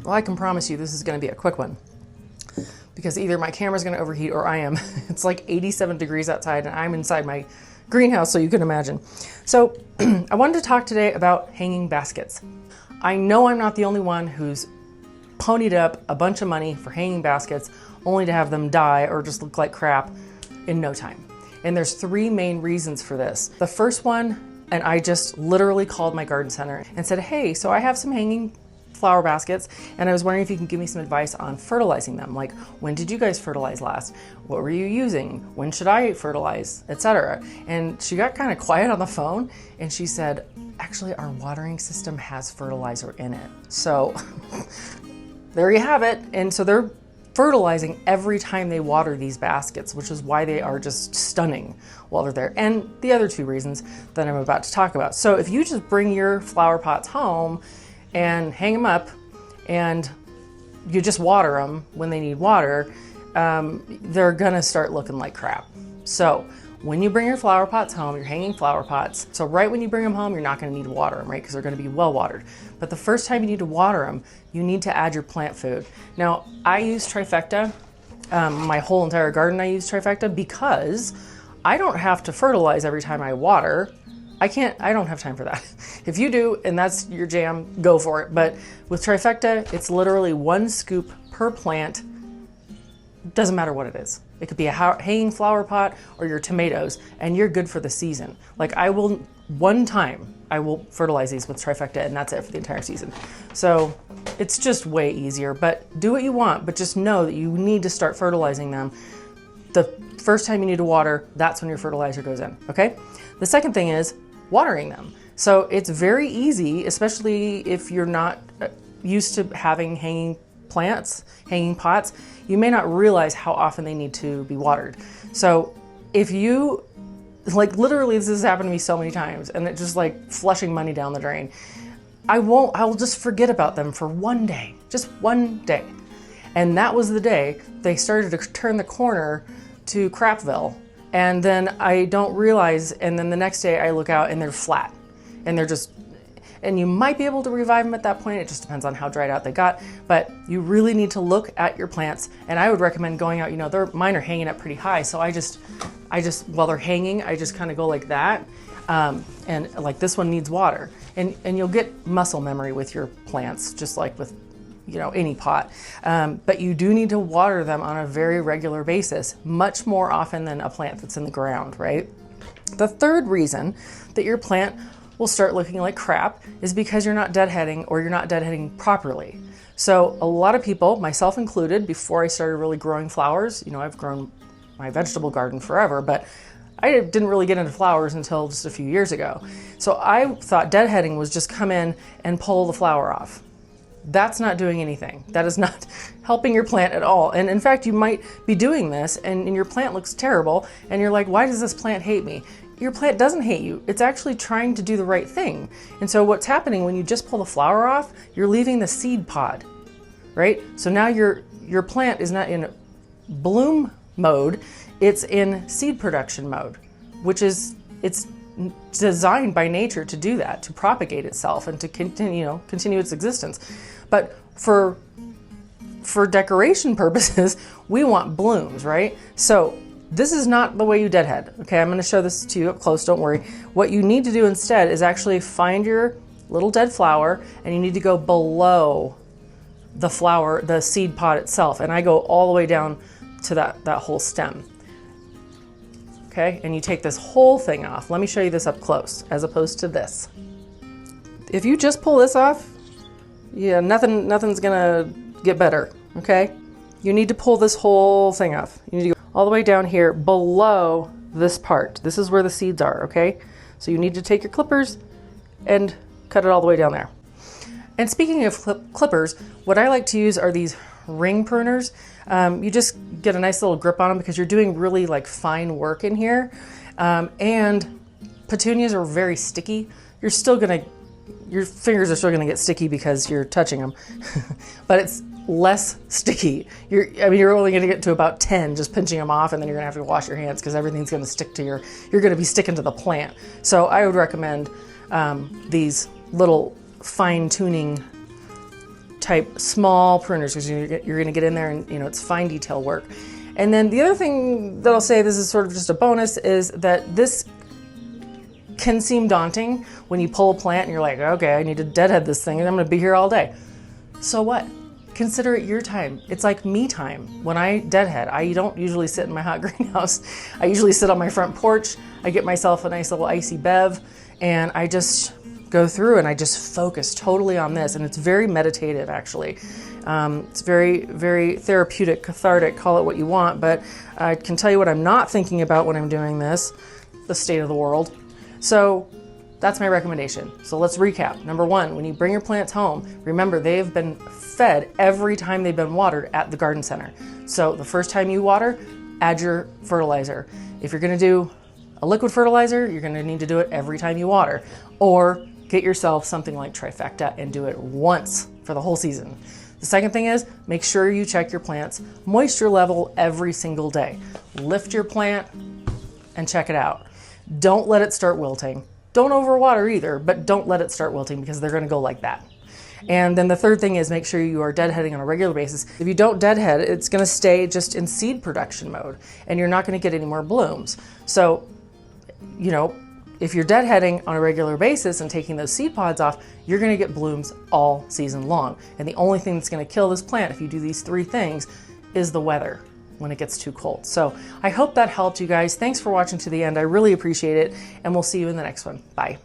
Well, I can promise you this is going to be a quick one because either my camera's going to overheat or I am. It's like 87 degrees outside and I'm inside my greenhouse, so you can imagine. So I wanted to talk today about hanging baskets. I know I'm not the only one who's ponied up a bunch of money for hanging baskets only to have them die or just look like crap in no time. And there's three main reasons for this. The first one, and I just literally called my garden center and said, hey, so I have some hanging flower baskets and I was wondering if you can give me some advice on fertilizing them. Like, when did you guys fertilize last? What were you using? When should I fertilize, etc.? And she got kind of quiet on the phone and she said, actually, our watering system has fertilizer in it. So there you have it. And so they're fertilizing every time they water these baskets, which is why they are just stunning while they're there. And the other two reasons that I'm about to talk about. So if you just bring your flower pots home and hang them up and you just water them when they need water, they're gonna start looking like crap. So when you bring your flower pots home, you're hanging flower pots. So right when you bring them home, you're not gonna need to water them, right? Because they're gonna be well watered. But the first time you need to water them, you need to add your plant food. Now, I use Trifecta. My whole entire garden, I use Trifecta because I don't have to fertilize every time I water. I don't have time for that. If you do, and that's your jam, go for it. But with Trifecta, it's literally 1 scoop per plant. Doesn't matter what it is. It could be a hanging flower pot or your tomatoes, and you're good for the season. Like one time I will fertilize these with Trifecta, and that's it for the entire season. So it's just way easier, but do what you want, but just know that you need to start fertilizing them. The first time you need to water, that's when your fertilizer goes in, okay? The second thing is watering them. So it's very easy, especially if you're not used to having hanging plants, hanging pots, you may not realize how often they need to be watered. So if you, like literally this has happened to me so many times and it's just like flushing money down the drain. I will just forget about them for one day, just one day. And that was the day they started to turn the corner to Crapville. And then I don't realize, and then the next day I look out and they're flat and they're just, and you might be able to revive them at that point. It just depends on how dried out they got, but you really need to look at your plants. And I would recommend going out, mine are hanging up pretty high. So I just, while they're hanging, I just kind of go like that. And like this one needs water and you'll get muscle memory with your plants, just like with, any pot. But you do need to water them on a very regular basis, much more often than a plant that's in the ground, right? The third reason that your plant will start looking like crap is because you're not deadheading or you're not deadheading properly. So a lot of people, myself included, before I started really growing flowers, I've grown my vegetable garden forever, but I didn't really get into flowers until just a few years ago. So I thought deadheading was just come in and pull the flower off. That's not doing anything. That is not helping your plant at all. And in fact, you might be doing this and your plant looks terrible and you're like, why does this plant hate me? Your plant doesn't hate you. It's actually trying to do the right thing. And so what's happening when you just pull the flower off, you're leaving the seed pod, right? So now your plant is not in bloom mode, it's in seed production mode, it's designed by nature to do that, to propagate itself and to continue its existence. But for decoration purposes, we want blooms, right? So this is not the way you deadhead. Okay, I'm gonna show this to you up close, don't worry. What you need to do instead is actually find your little dead flower and you need to go below the flower, the seed pod itself. And I go all the way down to that whole stem. Okay, and you take this whole thing off. Let me show you this up close as opposed to this. If you just pull this off, yeah, nothing's gonna get better, okay? You need to pull this whole thing off. You need to go all the way down here below this part. This is where the seeds are, okay? So you need to take your clippers and cut it all the way down there. And speaking of clippers, what I like to use are these ring pruners. You just get a nice little grip on them because you're doing really like fine work in here. And petunias are very sticky. Your fingers are still gonna get sticky because you're touching them, but it's less sticky. You're only gonna get to about 10 just pinching them off, and then you're gonna have to wash your hands because everything's gonna stick to you're gonna be sticking to the plant. So I would recommend these little fine tuning type small pruners, because you're going to get in there and, you know, it's fine detail work. And then the other thing that I'll say, this is sort of just a bonus, is that this can seem daunting when you pull a plant and you're like, okay, I need to deadhead this thing and I'm going to be here all day. So what? Consider it your time. It's like me time. When I deadhead, I don't usually sit in my hot greenhouse. I usually sit on my front porch. I get myself a nice little icy bev and I just go through and I just focus totally on this. And it's very meditative, actually. It's very, very therapeutic, cathartic, call it what you want. But I can tell you what I'm not thinking about when I'm doing this, the state of the world. So that's my recommendation. So let's recap. Number one, when you bring your plants home, remember they've been fed every time they've been watered at the garden center. So the first time you water, add your fertilizer. If you're gonna do a liquid fertilizer, you're gonna need to do it every time you water. Or get yourself something like Trifecta and do it once for the whole season. The second thing is, make sure you check your plant's moisture level every single day. Lift your plant and check it out. Don't let it start wilting. Don't overwater either, but don't let it start wilting because they're gonna go like that. And then the third thing is make sure you are deadheading on a regular basis. If you don't deadhead, it's gonna stay just in seed production mode and you're not gonna get any more blooms. So, you know, if you're deadheading on a regular basis and taking those seed pods off, you're gonna get blooms all season long. And the only thing that's gonna kill this plant, if you do these three things, is the weather when it gets too cold. So I hope that helped you guys. Thanks for watching to the end. I really appreciate it. And we'll see you in the next one. Bye.